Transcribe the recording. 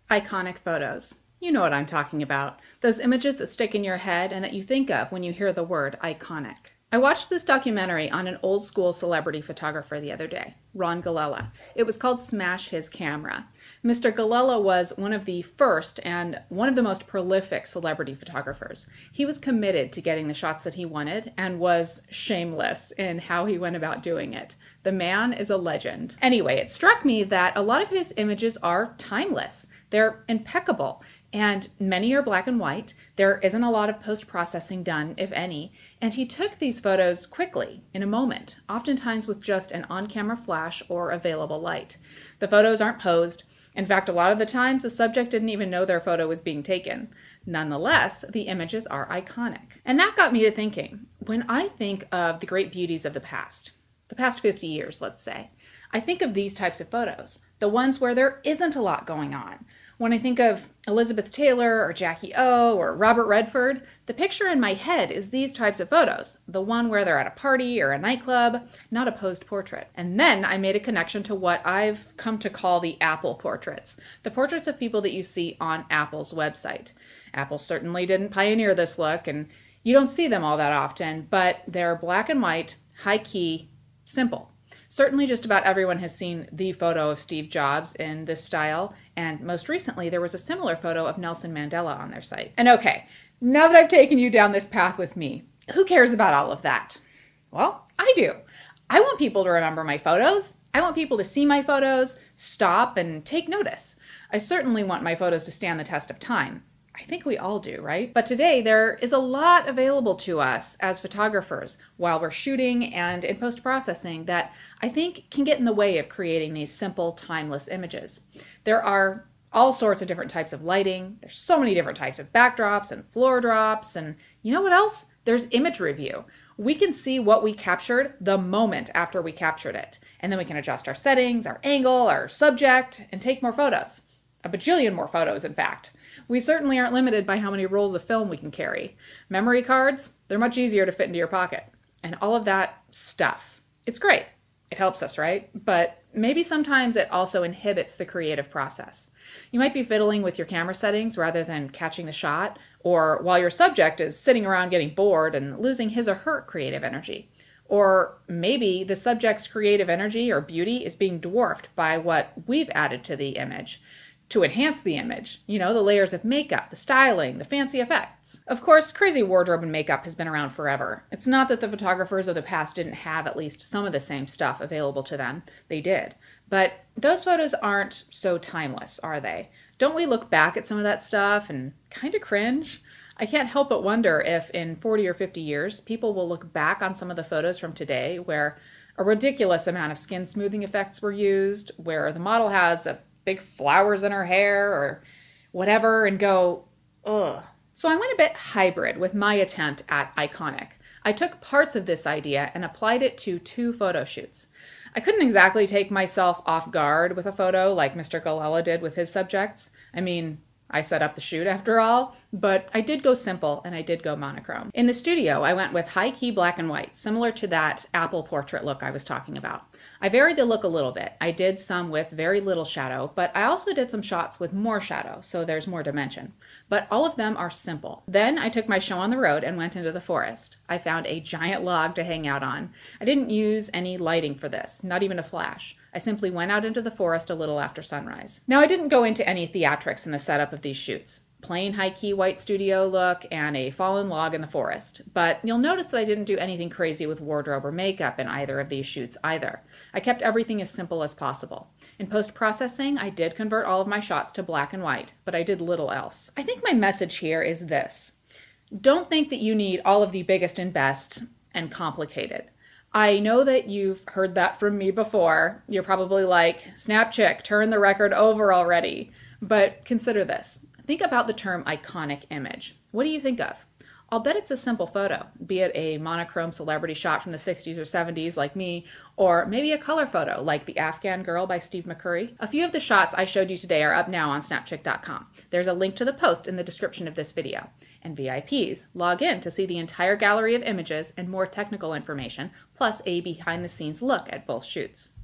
Iconic photos. You know what I'm talking about. Those images that stick in your head and that you think of when you hear the word iconic. I watched this documentary on an old school celebrity photographer the other day, Ron Galella. It was called Smash His Camera. Mr. Galella was one of the first and one of the most prolific celebrity photographers. He was committed to getting the shots that he wanted and was shameless in how he went about doing it. The man is a legend. Anyway, it struck me that a lot of his images are timeless. They're impeccable. And many are black and white. There isn't a lot of post-processing done, if any. And he took these photos quickly, in a moment, oftentimes with just an on-camera flash or available light. The photos aren't posed. In fact, a lot of the times, the subject didn't even know their photo was being taken. Nonetheless, the images are iconic. And that got me to thinking, when I think of the great beauties of the past 50 years, let's say, I think of these types of photos, the ones where there isn't a lot going on. When I think of Elizabeth Taylor or Jackie O or Robert Redford, the picture in my head is these types of photos, the one where they're at a party or a nightclub, not a posed portrait. And then I made a connection to what I've come to call the Apple portraits, the portraits of people that you see on Apple's website. Apple certainly didn't pioneer this look, and you don't see them all that often, but they're black and white, high-key, simple. Certainly just about everyone has seen the photo of Steve Jobs in this style, and most recently there was a similar photo of Nelson Mandela on their site. And okay, now that I've taken you down this path with me, who cares about all of that? Well, I do. I want people to remember my photos. I want people to see my photos, stop, and take notice. I certainly want my photos to stand the test of time. I think we all do, right? But today there is a lot available to us as photographers while we're shooting and in post-processing that I think can get in the way of creating these simple, timeless images. There are all sorts of different types of lighting. There's so many different types of backdrops and floor drops, and you know what else? There's image review. We can see what we captured the moment after we captured it, and then we can adjust our settings, our angle, our subject, and take more photos. A bajillion more photos, in fact. We certainly aren't limited by how many rolls of film we can carry. Memory cards, they're much easier to fit into your pocket. And all of that stuff. It's great. It helps us, right? But maybe sometimes it also inhibits the creative process. You might be fiddling with your camera settings rather than catching the shot, or while your subject is sitting around getting bored and losing his or her creative energy. Or maybe the subject's creative energy or beauty is being dwarfed by what we've added to the image to enhance the image. You know, the layers of makeup, the styling, the fancy effects. Of course, crazy wardrobe and makeup has been around forever. It's not that the photographers of the past didn't have at least some of the same stuff available to them. They did. But those photos aren't so timeless, are they? Don't we look back at some of that stuff and kind of cringe? I can't help but wonder if in 40 or 50 years, people will look back on some of the photos from today where a ridiculous amount of skin smoothing effects were used, where the model has big flowers in her hair or whatever, and go, ugh. So I went a bit hybrid with my attempt at iconic. I took parts of this idea and applied it to 2 photo shoots. I couldn't exactly take myself off guard with a photo like Mr. Galella did with his subjects. I mean, I set up the shoot after all, but I did go simple and I did go monochrome. In the studio, I went with high-key black and white, similar to that Apple portrait look I was talking about. I varied the look a little bit. I did some with very little shadow, but I also did some shots with more shadow, so there's more dimension. But all of them are simple. Then I took my show on the road and went into the forest. I found a giant log to hang out on. I didn't use any lighting for this, not even a flash. I simply went out into the forest a little after sunrise. Now, I didn't go into any theatrics in the setup of these shoots. Plain high-key white studio look and a fallen log in the forest. But you'll notice that I didn't do anything crazy with wardrobe or makeup in either of these shoots either. I kept everything as simple as possible. In post-processing, I did convert all of my shots to black and white, but I did little else. I think my message here is this. Don't think that you need all of the biggest and best and complicated. I know that you've heard that from me before. You're probably like, SnapChick, turn the record over already. But consider this. Think about the term iconic image. What do you think of? I'll bet it's a simple photo, be it a monochrome celebrity shot from the 60s or 70s like me, or maybe a color photo like The Afghan Girl by Steve McCurry. A few of the shots I showed you today are up now on SnapChick.com. There's a link to the post in the description of this video. And VIPs, log in to see the entire gallery of images and more technical information, plus a behind-the-scenes look at both shoots.